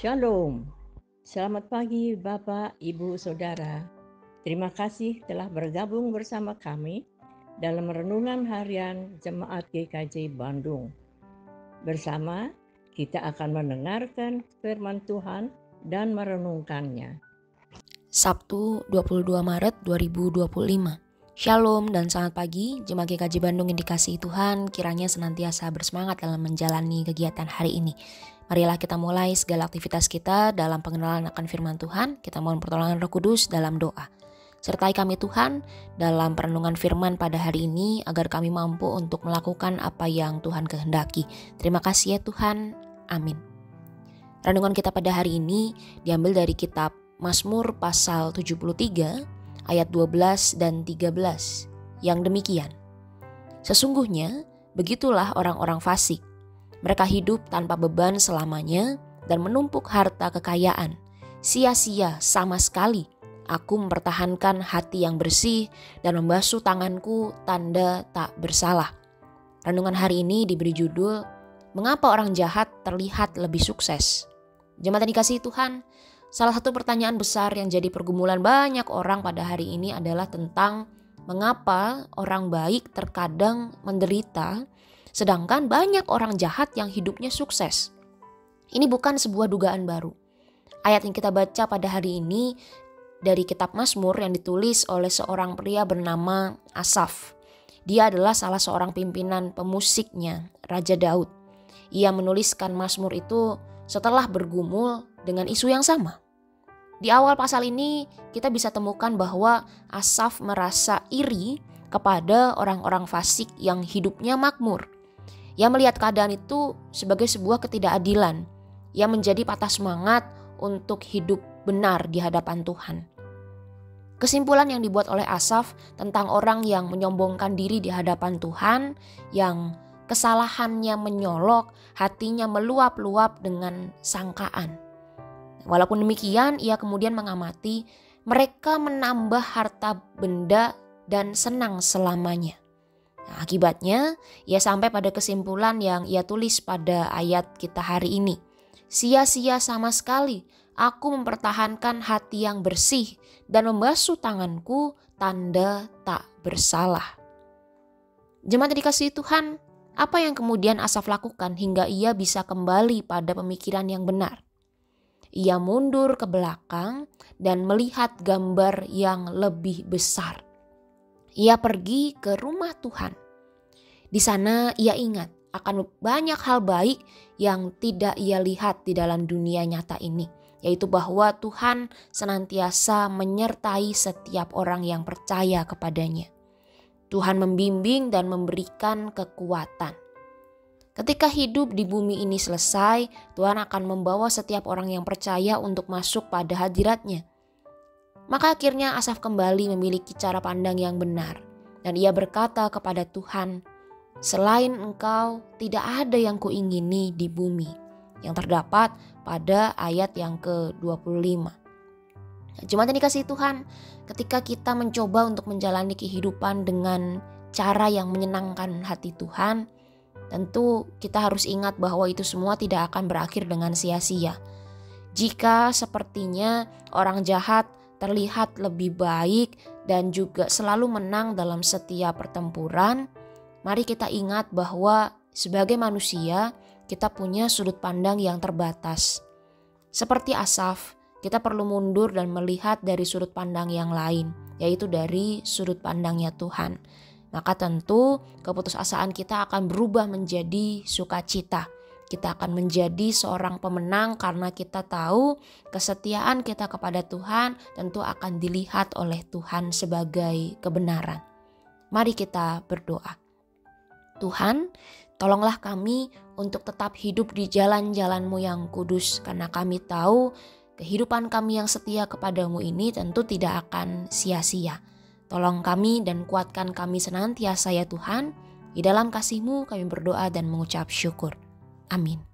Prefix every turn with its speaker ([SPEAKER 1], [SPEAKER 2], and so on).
[SPEAKER 1] Shalom. Selamat pagi Bapak, Ibu, Saudara. Terima kasih telah bergabung bersama kami dalam renungan harian Jemaat GKJ Bandung. Bersama kita akan mendengarkan firman Tuhan dan merenungkannya.
[SPEAKER 2] Sabtu 22 Maret 2025. Shalom dan selamat pagi Jemaat GKJ Bandung yang dikasihi Tuhan, kiranya senantiasa bersemangat dalam menjalani kegiatan hari ini. Marilah kita mulai segala aktivitas kita dalam pengenalan akan firman Tuhan. Kita mohon pertolongan Roh Kudus dalam doa. Sertai kami Tuhan dalam perenungan firman pada hari ini agar kami mampu untuk melakukan apa yang Tuhan kehendaki. Terima kasih ya Tuhan. Amin. Renungan kita pada hari ini diambil dari kitab Mazmur pasal 73 ayat 12 dan 13 yang demikian. Sesungguhnya begitulah orang-orang fasik. Mereka hidup tanpa beban selamanya dan menumpuk harta kekayaan. Sia-sia sama sekali. Aku mempertahankan hati yang bersih dan membasuh tanganku tanda tak bersalah. Renungan hari ini diberi judul, Mengapa orang jahat terlihat lebih sukses? Jemaat yang dikasihi Tuhan, salah satu pertanyaan besar yang jadi pergumulan banyak orang pada hari ini adalah tentang mengapa orang baik terkadang menderita, sedangkan banyak orang jahat yang hidupnya sukses. Ini bukan sebuah dugaan baru. Ayat yang kita baca pada hari ini dari kitab Mazmur yang ditulis oleh seorang pria bernama Asaf. Dia adalah salah seorang pimpinan pemusiknya, Raja Daud. Ia menuliskan Mazmur itu setelah bergumul dengan isu yang sama. Di awal pasal ini kita bisa temukan bahwa Asaf merasa iri kepada orang-orang fasik yang hidupnya makmur. Ia melihat keadaan itu sebagai sebuah ketidakadilan. Ia menjadi patah semangat untuk hidup benar di hadapan Tuhan. Kesimpulan yang dibuat oleh Asaf tentang orang yang menyombongkan diri di hadapan Tuhan, yang kesalahannya menyolok, hatinya meluap-luap dengan sangkaan. Walaupun demikian, ia kemudian mengamati mereka menambah harta benda dan senang selamanya. Nah, akibatnya, ia sampai pada kesimpulan yang ia tulis pada ayat kita hari ini. Sia-sia sama sekali, aku mempertahankan hati yang bersih dan membasuh tanganku tanda tak bersalah. Jemaat dikasihi Tuhan, apa yang kemudian Asaf lakukan hingga ia bisa kembali pada pemikiran yang benar? Ia mundur ke belakang dan melihat gambar yang lebih besar. Ia pergi ke rumah Tuhan. Di sana ia ingat akan banyak hal baik yang tidak ia lihat di dalam dunia nyata ini, yaitu bahwa Tuhan senantiasa menyertai setiap orang yang percaya kepadanya. Tuhan membimbing dan memberikan kekuatan. Ketika hidup di bumi ini selesai, Tuhan akan membawa setiap orang yang percaya untuk masuk pada hadirat-Nya. Maka akhirnya Asaf kembali memiliki cara pandang yang benar. Dan ia berkata kepada Tuhan, selain Engkau tidak ada yang kuingini di bumi. Yang terdapat pada ayat yang ke-25. Jemaat yang dikasihi Tuhan, ketika kita mencoba untuk menjalani kehidupan dengan cara yang menyenangkan hati Tuhan, tentu kita harus ingat bahwa itu semua tidak akan berakhir dengan sia-sia. Jika sepertinya orang jahat terlihat lebih baik dan juga selalu menang dalam setiap pertempuran, mari kita ingat bahwa sebagai manusia kita punya sudut pandang yang terbatas. Seperti Asaf, kita perlu mundur dan melihat dari sudut pandang yang lain, yaitu dari sudut pandangnya Tuhan. Maka tentu keputusasaan kita akan berubah menjadi sukacita. Kita akan menjadi seorang pemenang karena kita tahu kesetiaan kita kepada Tuhan tentu akan dilihat oleh Tuhan sebagai kebenaran. Mari kita berdoa. Tuhan, tolonglah kami untuk tetap hidup di jalan-jalan-Mu yang kudus, karena kami tahu kehidupan kami yang setia kepadamu ini tentu tidak akan sia-sia. Tolong kami dan kuatkan kami senantiasa ya Tuhan. Di dalam kasih-Mu kami berdoa dan mengucap syukur. Amin.